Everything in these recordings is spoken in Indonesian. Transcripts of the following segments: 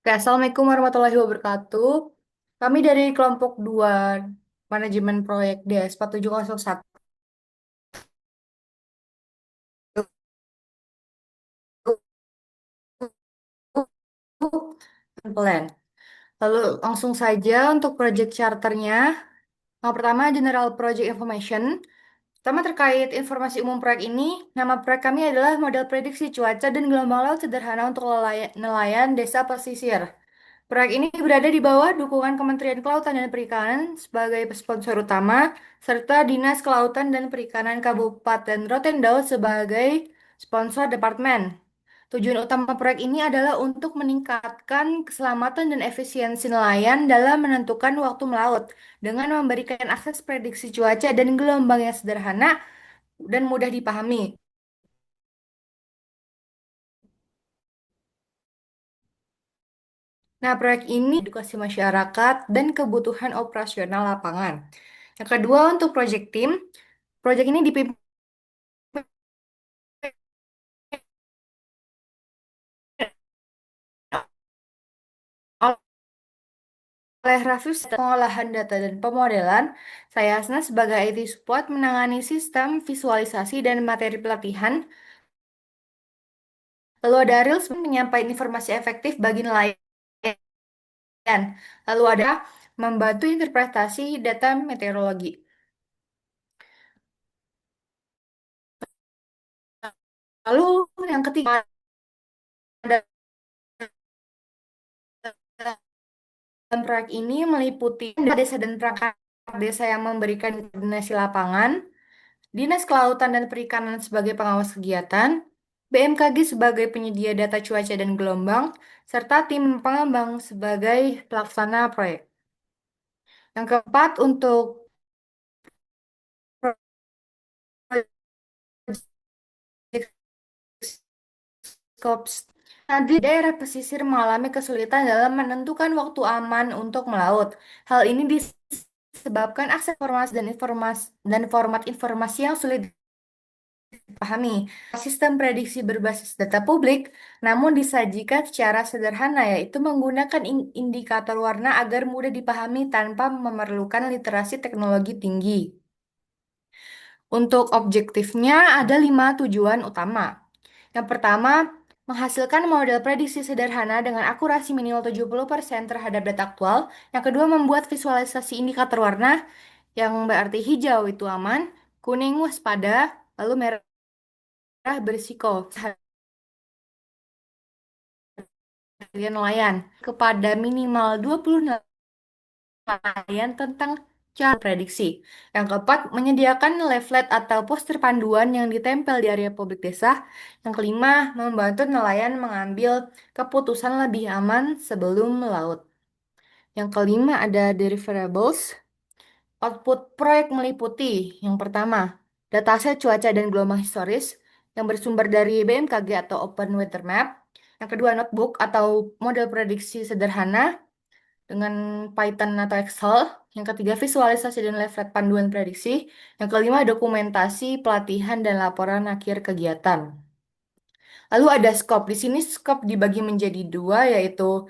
Oke, Assalamualaikum warahmatullahi wabarakatuh. Kami dari kelompok 2 Manajemen Proyek DS 4701 Plan. Lalu langsung saja untuk project charternya. Yang pertama, General Project Information. Pertama terkait informasi umum proyek ini, nama proyek kami adalah model prediksi cuaca dan gelombang laut sederhana untuk nelayan desa pesisir. Proyek ini berada di bawah dukungan Kementerian Kelautan dan Perikanan sebagai sponsor utama, serta Dinas Kelautan dan Perikanan Kabupaten Rotendao sebagai sponsor departemen. Tujuan utama proyek ini adalah untuk meningkatkan keselamatan dan efisiensi nelayan dalam menentukan waktu melaut dengan memberikan akses prediksi cuaca dan gelombang yang sederhana dan mudah dipahami. Nah, proyek ini edukasi masyarakat dan kebutuhan operasional lapangan. Yang kedua, untuk proyek tim, proyek ini dipimpin oleh Rafif pengolahan data dan pemodelan. Saya Asna sebagai IT support menangani sistem visualisasi dan materi pelatihan. Lalu ada Reels menyampaikan informasi efektif bagi nelayan. Lalu ada membantu interpretasi data meteorologi. Lalu yang ketiga ada dalam proyek ini meliputi desa dan perangkat desa yang memberikan koordinasi lapangan, Dinas Kelautan dan Perikanan sebagai pengawas kegiatan, BMKG sebagai penyedia data cuaca dan gelombang, serta tim pengembang sebagai pelaksana proyek. Yang keempat, untuk proyek Skops. Nah, di daerah pesisir mengalami kesulitan dalam menentukan waktu aman untuk melaut. Hal ini disebabkan akses informasi dan format informasi yang sulit dipahami. Sistem prediksi berbasis data publik, namun disajikan secara sederhana, yaitu menggunakan indikator warna agar mudah dipahami tanpa memerlukan literasi teknologi tinggi. Untuk objektifnya ada 5 tujuan utama. Yang pertama, menghasilkan model prediksi sederhana dengan akurasi minimal 70% terhadap data aktual. Yang kedua, membuat visualisasi indikator warna, yang berarti hijau itu aman, kuning waspada, lalu merah berisiko. Harian nelayan kepada minimal 20 nelayan tentang cara prediksi. Yang keempat, menyediakan leaflet atau poster panduan yang ditempel di area publik desa. Yang kelima, membantu nelayan mengambil keputusan lebih aman sebelum melaut. Yang kelima ada deliverables. Output proyek meliputi yang pertama, dataset cuaca dan gelombang historis yang bersumber dari BMKG atau Open Weather Map. Yang kedua, notebook atau model prediksi sederhana dengan Python atau Excel. Yang ketiga, visualisasi dan leaflet panduan prediksi. Yang kelima, dokumentasi, pelatihan, dan laporan akhir kegiatan. Lalu ada scope. Di sini scope dibagi menjadi dua, yaitu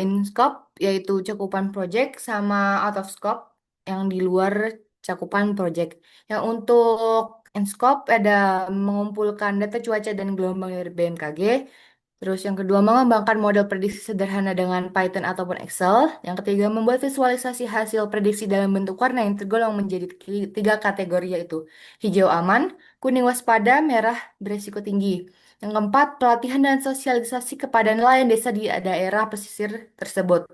in scope, yaitu cakupan project, sama out of scope, yang di luar cakupan project. Yang untuk in scope ada mengumpulkan data cuaca dan gelombang dari BMKG. Terus yang kedua, mengembangkan model prediksi sederhana dengan Python ataupun Excel. Yang ketiga, membuat visualisasi hasil prediksi dalam bentuk warna yang tergolong menjadi tiga kategori, yaitu hijau aman, kuning waspada, merah berisiko tinggi. Yang keempat, pelatihan dan sosialisasi kepada nelayan desa di daerah pesisir tersebut.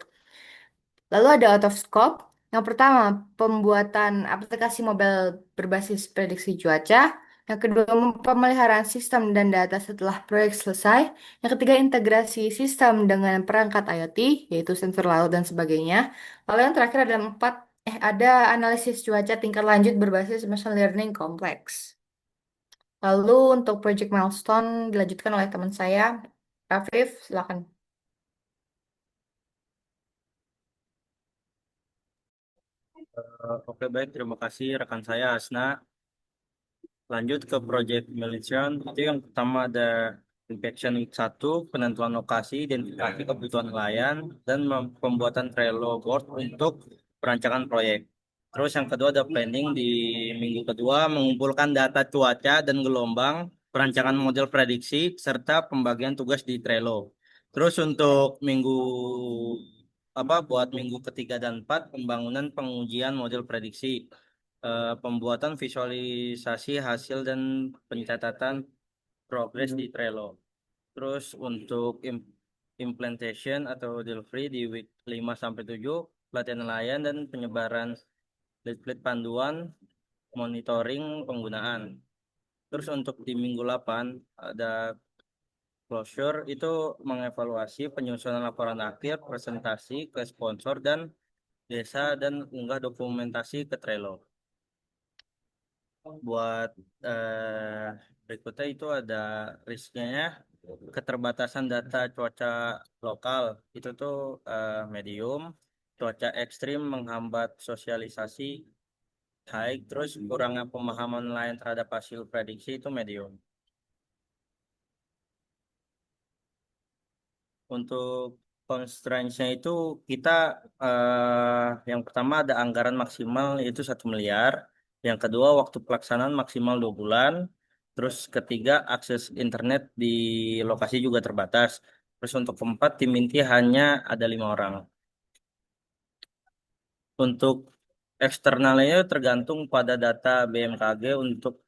Lalu ada out of scope. Yang pertama, pembuatan aplikasi mobile berbasis prediksi cuaca. Yang kedua, pemeliharaan sistem dan data setelah proyek selesai. Yang ketiga, integrasi sistem dengan perangkat IoT, yaitu sensor laut dan sebagainya. Lalu yang terakhir ada analisis cuaca tingkat lanjut berbasis machine learning kompleks. Lalu untuk project milestone dilanjutkan oleh teman saya, Rafif, silakan. Oke, baik, terima kasih rekan saya Asna. Lanjut ke Project Milestone. Itu yang pertama ada Inspection Week 1, penentuan lokasi, identifikasi kebutuhan nelayan, dan pembuatan Trello board untuk perancangan proyek. Terus yang kedua ada planning di minggu kedua, mengumpulkan data cuaca dan gelombang, perancangan model prediksi, serta pembagian tugas di Trello. Terus untuk buat minggu ketiga dan empat, pembangunan pengujian model prediksi, pembuatan visualisasi hasil dan pencatatan progres di Trello. Terus untuk implementation atau delivery di week 5 sampai 7, pelatihan nelayan dan penyebaran leaflet panduan, monitoring penggunaan. Terus untuk di minggu 8 ada closure itu mengevaluasi penyusunan laporan akhir, presentasi ke sponsor dan desa dan unggah dokumentasi ke Trello. Buat eh, berikutnya itu ada risknya ya, keterbatasan data cuaca lokal itu tuh medium, cuaca ekstrim menghambat sosialisasi high, terus kurangnya pemahaman nelayan terhadap hasil prediksi itu medium. Untuk constraints-nya itu kita yang pertama ada anggaran maksimal yaitu 1 miliar. Yang kedua waktu pelaksanaan maksimal 2 bulan. Terus ketiga akses internet di lokasi juga terbatas. Terus untuk keempat tim inti hanya ada 5 orang. Untuk eksternalnya tergantung pada data BMKG untuk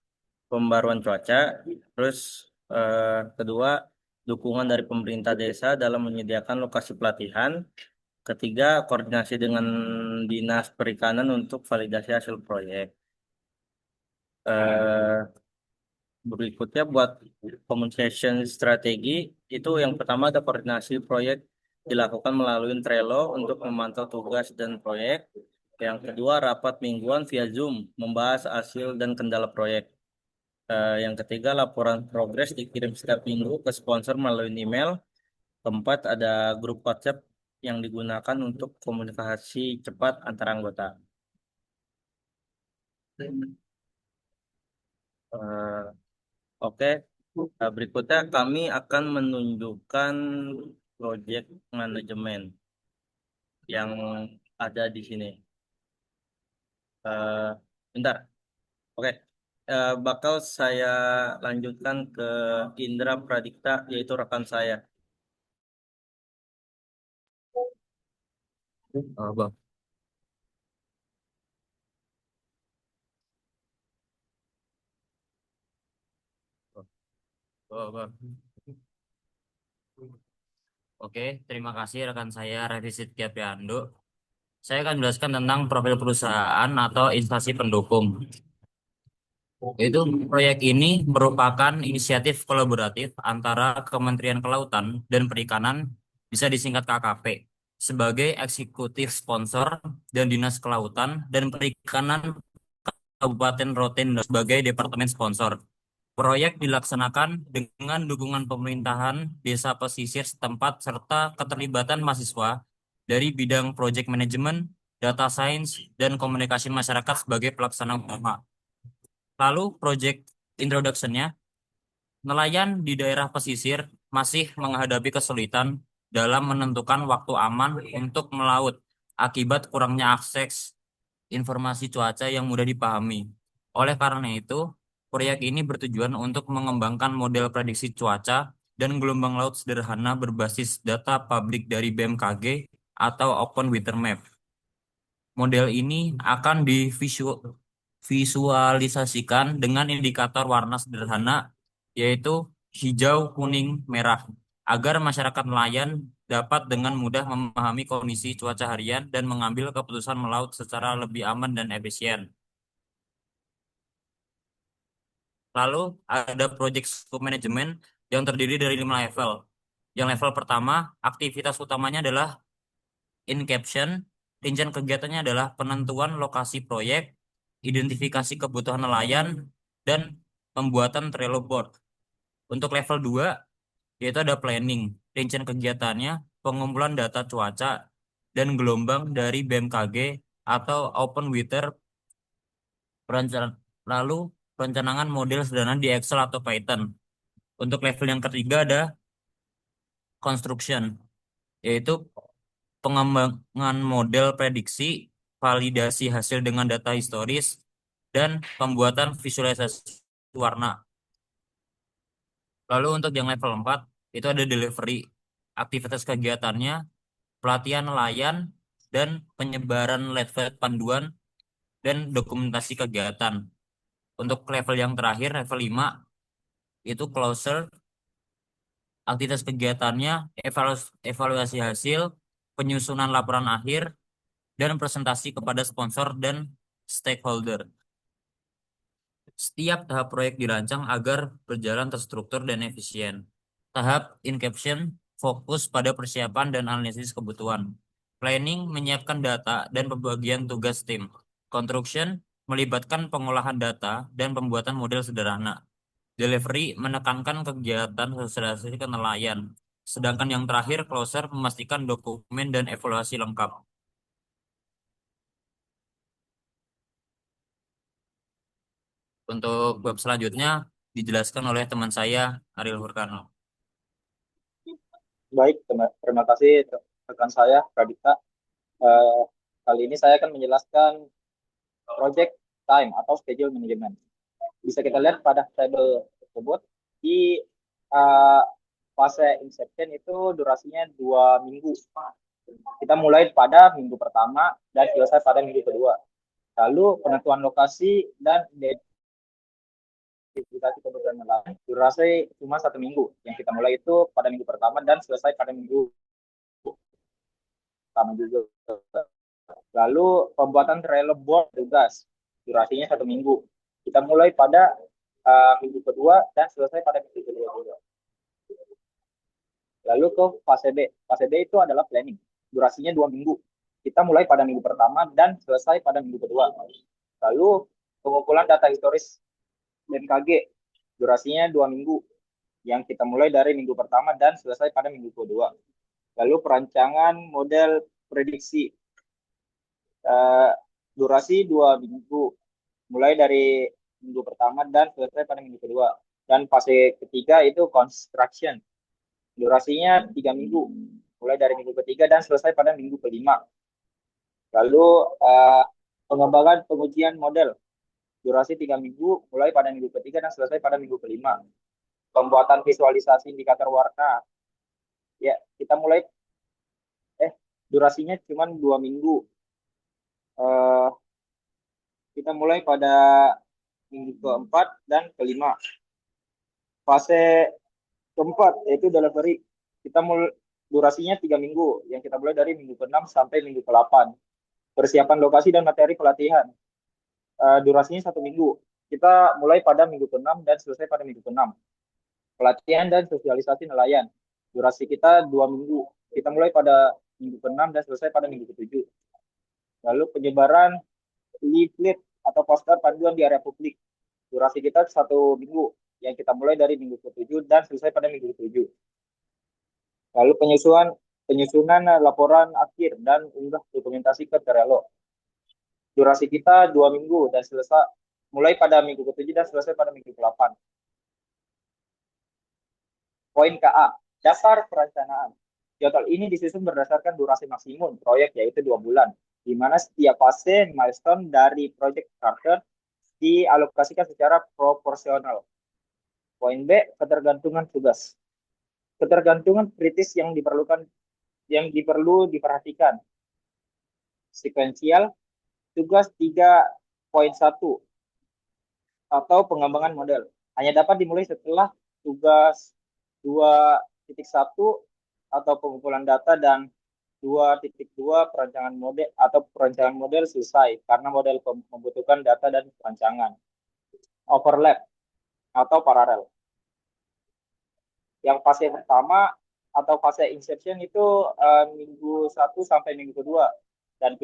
pembaruan cuaca. Terus kedua dukungan dari pemerintah desa dalam menyediakan lokasi pelatihan. Ketiga, koordinasi dengan Dinas Perikanan untuk validasi hasil proyek. Eh, Berikutnya buat communication strategi, itu yang pertama ada koordinasi proyek dilakukan melalui Trello untuk memantau tugas dan proyek. Yang kedua, rapat mingguan via Zoom membahas hasil dan kendala proyek. Yang ketiga, laporan progres dikirim setiap minggu ke sponsor melalui email. Keempat, ada grup WhatsApp yang digunakan untuk komunikasi cepat antar anggota. Eh, Oke, berikutnya kami akan menunjukkan project manajemen yang ada di sini. Eh, Bentar, oke. Bakal saya lanjutkan ke Indra Pradikta, yaitu rekan saya. Bang. Bang. Oke, terima kasih rekan saya Revisit Kiapiando. Saya akan menjelaskan tentang profil perusahaan atau instansi pendukung. Itu proyek ini merupakan inisiatif kolaboratif antara Kementerian Kelautan dan Perikanan, bisa disingkat KKP, sebagai eksekutif sponsor dan Dinas Kelautan dan Perikanan Kabupaten Rotenda sebagai departemen sponsor. Proyek dilaksanakan dengan dukungan pemerintahan desa pesisir setempat serta keterlibatan mahasiswa dari bidang project management, data science, dan komunikasi masyarakat sebagai pelaksana utama. Lalu project introduction-nya, nelayan di daerah pesisir masih menghadapi kesulitan dalam menentukan waktu aman untuk melaut akibat kurangnya akses informasi cuaca yang mudah dipahami. Oleh karena itu, proyek ini bertujuan untuk mengembangkan model prediksi cuaca dan gelombang laut sederhana berbasis data publik dari BMKG atau Open Weather Map. Model ini akan divisualisasikan dengan indikator warna sederhana, yaitu hijau, kuning, merah, agar masyarakat nelayan dapat dengan mudah memahami kondisi cuaca harian dan mengambil keputusan melaut secara lebih aman dan efisien. Lalu ada project scope management yang terdiri dari 5 level. Yang level pertama, aktivitas utamanya adalah in caption. Rincian kegiatannya adalah penentuan lokasi proyek, identifikasi kebutuhan nelayan, dan pembuatan Trello board. Untuk level 2, yaitu ada planning. Rincian kegiatannya, pengumpulan data cuaca dan gelombang dari BMKG atau Open Weather. Perencanaan, lalu perencanaan model sederhana di Excel atau Python. Untuk level yang ketiga ada construction, yaitu pengembangan model prediksi, validasi hasil dengan data historis, dan pembuatan visualisasi warna. Lalu untuk yang level 4 itu ada delivery, aktivitas kegiatannya, pelatihan nelayan, dan penyebaran leaflet panduan dan dokumentasi kegiatan. Untuk level yang terakhir, level 5 itu closer, aktivitas kegiatannya, evaluasi hasil, penyusunan laporan akhir, dan presentasi kepada sponsor dan stakeholder. Setiap tahap proyek dirancang agar berjalan terstruktur dan efisien. Tahap inception fokus pada persiapan dan analisis kebutuhan. Planning menyiapkan data dan pembagian tugas tim. Construction melibatkan pengolahan data dan pembuatan model sederhana. Delivery menekankan kegiatan sosialisasi ke nelayan. Sedangkan yang terakhir, closer, memastikan dokumen dan evaluasi lengkap. Untuk bab selanjutnya dijelaskan oleh teman saya, Ariel Furkano. Baik, terima kasih rekan saya, Pradipta. Eh, Kali ini saya akan menjelaskan project time atau schedule management. Bisa kita lihat pada tabel tersebut di eh, fase inception itu durasinya 2 minggu. Kita mulai pada minggu pertama dan selesai pada minggu kedua. Lalu penentuan lokasi dan identifikasi kebutuhan lain durasi cuma 1 minggu. Yang kita mulai itu pada minggu pertama dan selesai pada minggu pertama juga. Lalu pembuatan trailer board tugas durasinya 1 minggu. Kita mulai pada minggu kedua dan selesai pada minggu kedua juga. Lalu ke fase B. Fase B itu adalah planning. Durasinya 2 minggu. Kita mulai pada minggu pertama dan selesai pada minggu kedua. Lalu pengumpulan data historis BMKG. Durasinya 2 minggu. Yang kita mulai dari minggu pertama dan selesai pada minggu kedua. Lalu perancangan model prediksi. Durasi 2 minggu. Mulai dari minggu pertama dan selesai pada minggu kedua. Dan fase ketiga itu construction. Durasinya 3 minggu, mulai dari minggu ketiga dan selesai pada minggu kelima. Lalu pengembangan pengujian model, durasi 3 minggu, mulai pada minggu ketiga dan selesai pada minggu kelima. Pembuatan visualisasi indikator warna, ya kita mulai, durasinya cuma 2 minggu. Kita mulai pada minggu keempat dan kelima. Fase keempat yaitu delivery. Kita mulai durasinya 3 minggu, yang kita mulai dari minggu ke-6 sampai minggu ke-8. Persiapan lokasi dan materi pelatihan. Durasinya 1 minggu. Kita mulai pada minggu ke-6 dan selesai pada minggu ke-6. Pelatihan dan sosialisasi nelayan. Durasi kita 2 minggu. Kita mulai pada minggu ke-6 dan selesai pada minggu ke-7. Lalu penyebaran leaflet atau poster panduan di area publik. Durasi kita 1 minggu, yang kita mulai dari minggu ke-7 dan selesai pada minggu ke-7. Lalu penyusunan laporan akhir dan unggah dokumentasi ke Trello. Durasi kita 2 minggu dan selesai mulai pada minggu ke-7 dan selesai pada minggu ke-8. Poin KA, dasar perencanaan. Jadwal ini disusun berdasarkan durasi maksimum proyek, yaitu 2 bulan, di mana setiap fase milestone dari proyek charter dialokasikan secara proporsional. Poin B, ketergantungan tugas. Ketergantungan kritis yang perlu diperhatikan. Sekuensial, tugas 3.1 atau pengembangan model hanya dapat dimulai setelah tugas 2.1 atau pengumpulan data dan 2.2 perancangan model selesai, karena model membutuhkan data dan perancangan. Overlap atau paralel. Yang fase pertama atau fase inception itu minggu 1 sampai minggu kedua, dan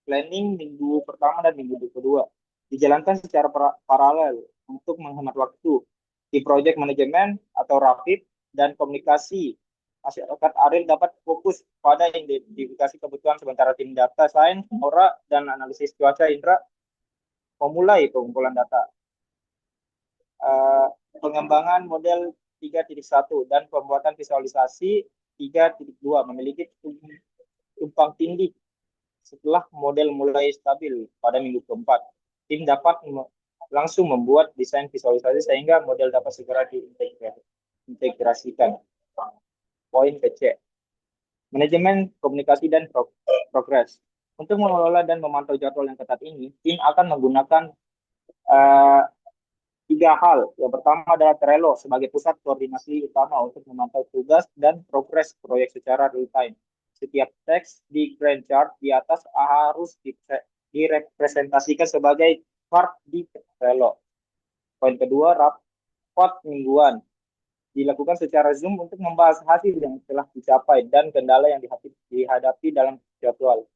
planning minggu pertama dan minggu kedua dijalankan secara paralel untuk menghemat waktu. Di project manajemen atau RAPID dan komunikasi, masyarakat Ariel dapat fokus pada identifikasi kebutuhan, sementara tim data sains, Nora, dan analisis cuaca Indra memulai pengumpulan data. Pengembangan model 3.1 dan pembuatan visualisasi 3.2 memiliki tumpang tindih. Setelah model mulai stabil pada minggu keempat, tim dapat langsung membuat desain visualisasi sehingga model dapat segera diintegrasikan. Poin kecil, manajemen komunikasi dan progres. Untuk mengelola dan memantau jadwal yang ketat ini, tim akan menggunakan uh, 3 hal. Yang pertama adalah Trello sebagai pusat koordinasi utama untuk memantau tugas dan progres proyek secara real time. Setiap teks di Gantt chart di atas harus direpresentasikan sebagai chart di Trello. Poin kedua, rapat mingguan dilakukan secara Zoom untuk membahas hasil yang telah dicapai dan kendala yang dihadapi dalam jadwal.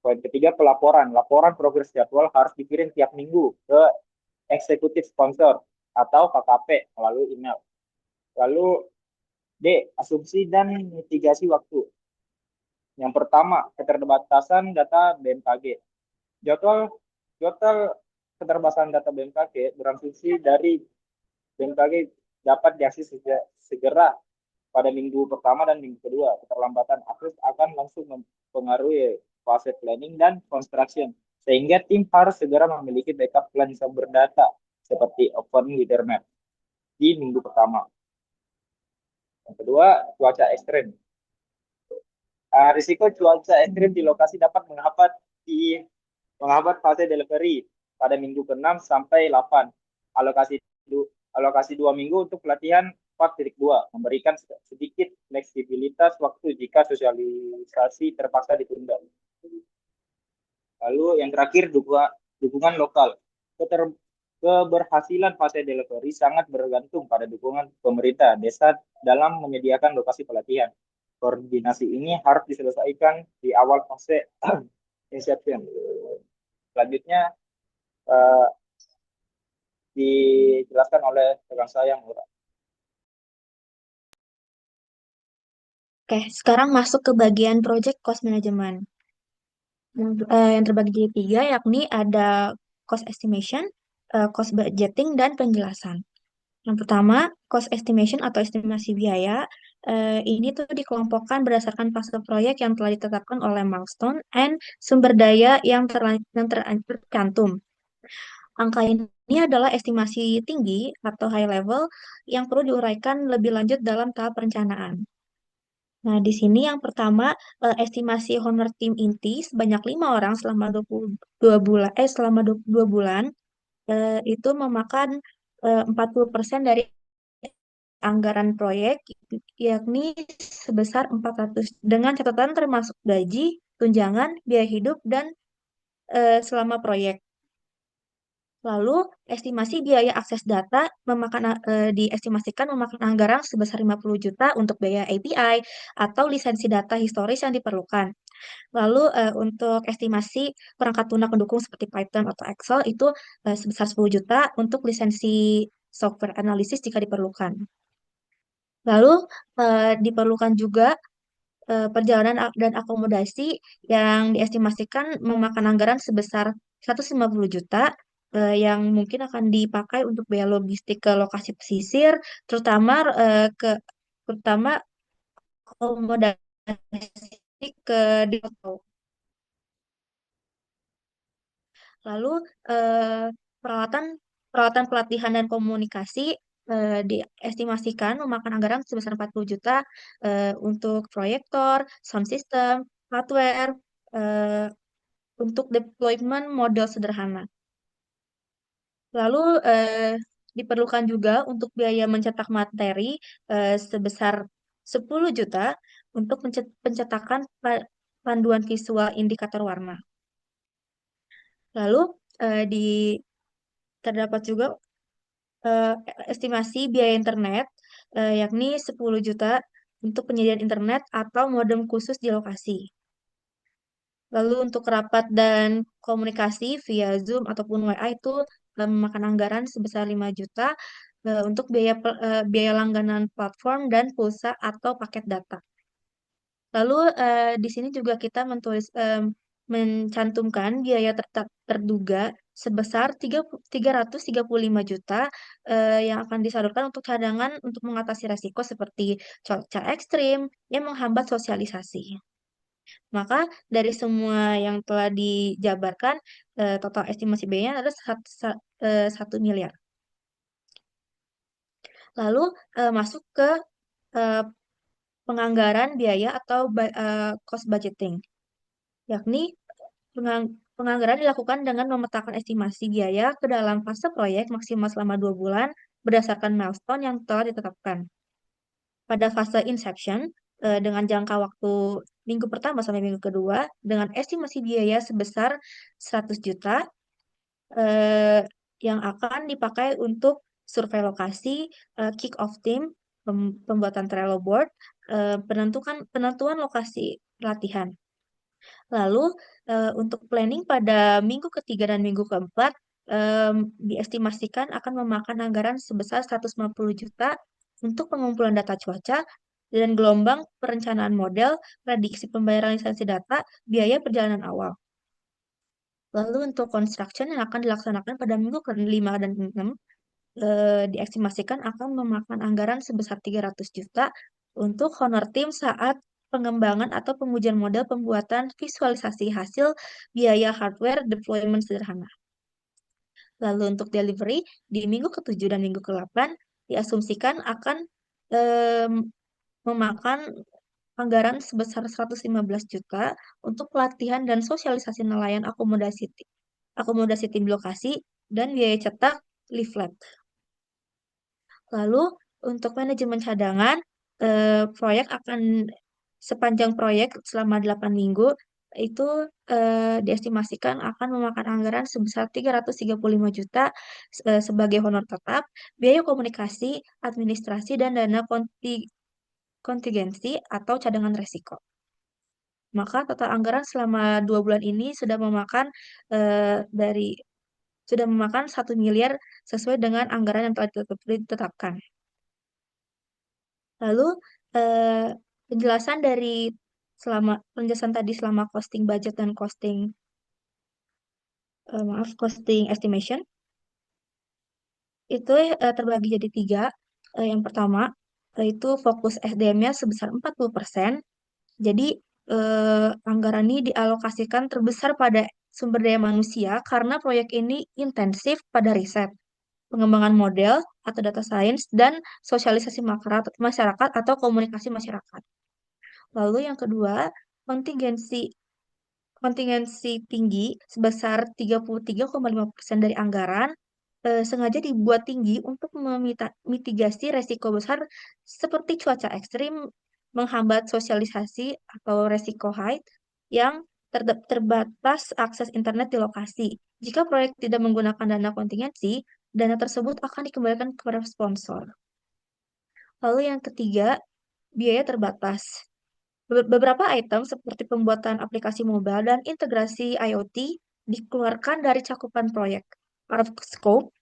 Poin ketiga, pelaporan. Laporan progres jadwal harus dikirim tiap minggu ke eksekutif sponsor atau KKP melalui email. Lalu D, asumsi dan mitigasi waktu. Yang pertama, keterbatasan data BMKG. Jadwal keterbatasan data BMKG berasumsi dari BMKG dapat diakses segera pada minggu pertama dan minggu kedua. Keterlambatan akses akan langsung mempengaruhi fase planning dan construction, sehingga tim harus segera memiliki backup plan sumber data seperti OpenWeatherMap di minggu pertama. Yang kedua, cuaca ekstrim. Risiko cuaca ekstrim di lokasi dapat menghambat fase delivery pada minggu ke-6 sampai 8. Alokasi 2 minggu untuk pelatihan 4.2, memberikan sedikit fleksibilitas waktu jika sosialisasi terpaksa ditunda. Lalu yang terakhir, dukungan lokal. Keberhasilan fase delivery sangat bergantung pada dukungan pemerintah desa dalam menyediakan lokasi pelatihan. Koordinasi ini harus diselesaikan di awal fase inception. Selanjutnya dijelaskan oleh rekan saya, Mura. Oke, sekarang masuk ke bagian project cost management. Yang terbagi jadi 3, yakni ada cost estimation, cost budgeting, dan penjelasan. Yang pertama, cost estimation atau estimasi biaya. Ini tuh dikelompokkan berdasarkan fase proyek yang telah ditetapkan oleh milestone and sumber daya yang tercantum. Angka ini adalah estimasi tinggi atau high level yang perlu diuraikan lebih lanjut dalam tahap perencanaan. Nah, di sini yang pertama, estimasi honor tim inti sebanyak 5 orang selama 22 bulan, itu memakan 40% dari anggaran proyek, yakni sebesar 400, dengan catatan termasuk gaji, tunjangan, biaya hidup, dan selama proyek. Lalu, estimasi biaya akses data diestimasikan memakan anggaran sebesar 50 juta untuk biaya API atau lisensi data historis yang diperlukan. Lalu, untuk estimasi perangkat lunak pendukung seperti Python atau Excel itu sebesar 10 juta untuk lisensi software analisis jika diperlukan. Lalu, diperlukan juga perjalanan dan akomodasi yang diestimasikan memakan anggaran sebesar 150 juta yang mungkin akan dipakai untuk biaya logistik ke lokasi pesisir, terutama akomodasi ke di Lalu eh, peralatan peralatan pelatihan dan komunikasi diestimasikan memakan anggaran sebesar 40 juta untuk proyektor, sound system, hardware, eh, untuk deployment model sederhana. Lalu diperlukan juga untuk biaya mencetak materi sebesar 10 juta untuk pencetakan panduan visual indikator warna. Lalu terdapat juga estimasi biaya internet, yakni 10 juta untuk penyediaan internet atau modem khusus di lokasi. Lalu untuk rapat dan komunikasi via Zoom ataupun WA itu memakan anggaran sebesar 5 juta untuk biaya langganan platform dan pulsa atau paket data. Lalu di sini juga kita mencantumkan biaya terduga sebesar 335 juta yang akan disalurkan untuk cadangan untuk mengatasi resiko seperti cuaca ekstrim yang menghambat sosialisasi. Maka dari semua yang telah dijabarkan, total estimasi biayanya adalah 1 miliar. Lalu masuk ke eh, penganggaran biaya atau cost budgeting, yakni penganggaran dilakukan dengan memetakan estimasi biaya ke dalam fase proyek maksimal selama 2 bulan berdasarkan milestone yang telah ditetapkan. Pada fase inception, dengan jangka waktu minggu pertama sampai minggu kedua, dengan estimasi biaya sebesar 100 juta, eh, yang akan dipakai untuk survei lokasi, kick off team, pembuatan Trello board, penentuan lokasi pelatihan. Lalu untuk planning pada minggu ketiga dan minggu keempat diestimasikan akan memakan anggaran sebesar 150 juta untuk pengumpulan data cuaca dan gelombang perencanaan model, prediksi pembayaran lisensi data, biaya perjalanan awal. Lalu untuk construction yang akan dilaksanakan pada minggu ke-5 dan ke-6 diestimasikan akan memakan anggaran sebesar 300 juta untuk honor tim saat pengembangan atau pengujian model pembuatan visualisasi hasil biaya hardware deployment sederhana. Lalu untuk delivery di minggu ke-7 dan minggu ke-8 diasumsikan akan memakan anggaran sebesar 115 juta untuk pelatihan dan sosialisasi nelayan akomodasi tim lokasi dan biaya cetak leaflet. Lalu untuk manajemen cadangan, proyek akan sepanjang proyek selama 8 minggu itu diestimasikan akan memakan anggaran sebesar 335 juta sebagai honor tetap, biaya komunikasi, administrasi, dan dana kontingensi atau cadangan resiko. Maka total anggaran selama 2 bulan ini sudah memakan dari 1 miliar sesuai dengan anggaran yang telah ditetapkan. Lalu eh, penjelasan tadi selama costing budget dan costing estimation itu terbagi jadi 3. Yang pertama itu fokus SDM-nya sebesar 40%. Jadi anggaran ini dialokasikan terbesar pada sumber daya manusia karena proyek ini intensif pada riset, pengembangan model atau data science, dan sosialisasi masyarakat atau komunikasi masyarakat. Lalu yang kedua, kontingensi kontingensi tinggi sebesar 33,5% dari anggaran sengaja dibuat tinggi untuk memitigasi resiko besar seperti cuaca ekstrim, menghambat sosialisasi atau resiko high yang terbatas akses internet di lokasi. Jika proyek tidak menggunakan dana kontingensi, dana tersebut akan dikembalikan kepada sponsor. Lalu yang ketiga, biaya terbatas. Beberapa item seperti pembuatan aplikasi mobile dan integrasi IoT dikeluarkan dari cakupan proyek out of scope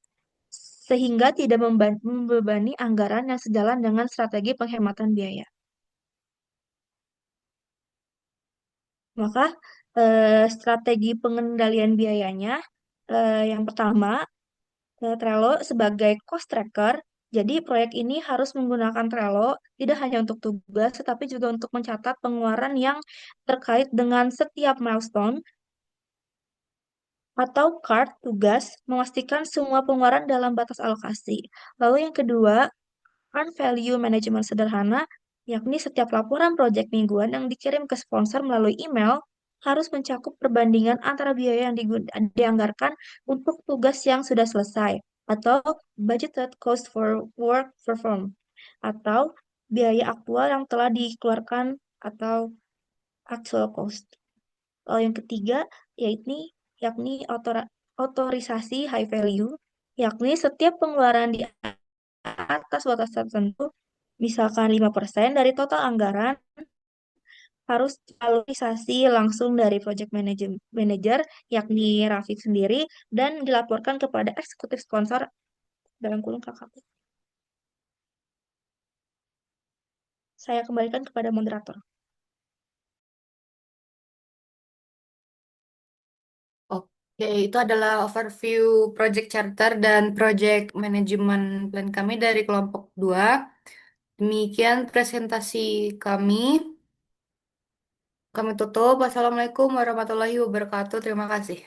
sehingga tidak membebani anggaran yang sejalan dengan strategi penghematan biaya. Maka strategi pengendalian biayanya yang pertama Trello sebagai cost tracker. Jadi proyek ini harus menggunakan Trello tidak hanya untuk tugas, tetapi juga untuk mencatat pengeluaran yang terkait dengan setiap milestone atau card tugas, memastikan semua pengeluaran dalam batas alokasi. Lalu yang kedua, Earn value management sederhana, yakni setiap laporan proyek mingguan yang dikirim ke sponsor melalui email harus mencakup perbandingan antara biaya yang dianggarkan untuk tugas yang sudah selesai atau budgeted cost for work performed atau biaya aktual yang telah dikeluarkan atau actual cost. Lalu yang ketiga yakni otorisasi high value, yakni setiap pengeluaran di atas batas tertentu, misalkan 5% dari total anggaran, harus alokasi langsung dari project manager, yakni Rafiq sendiri, dan dilaporkan kepada eksekutif sponsor dalam kurung KKP. Saya kembalikan kepada moderator. Oke, Oke, itu adalah overview project charter dan project management plan kami dari kelompok 2. Demikian presentasi kami. Kami tutup. Wassalamualaikum warahmatullahi wabarakatuh. Terima kasih.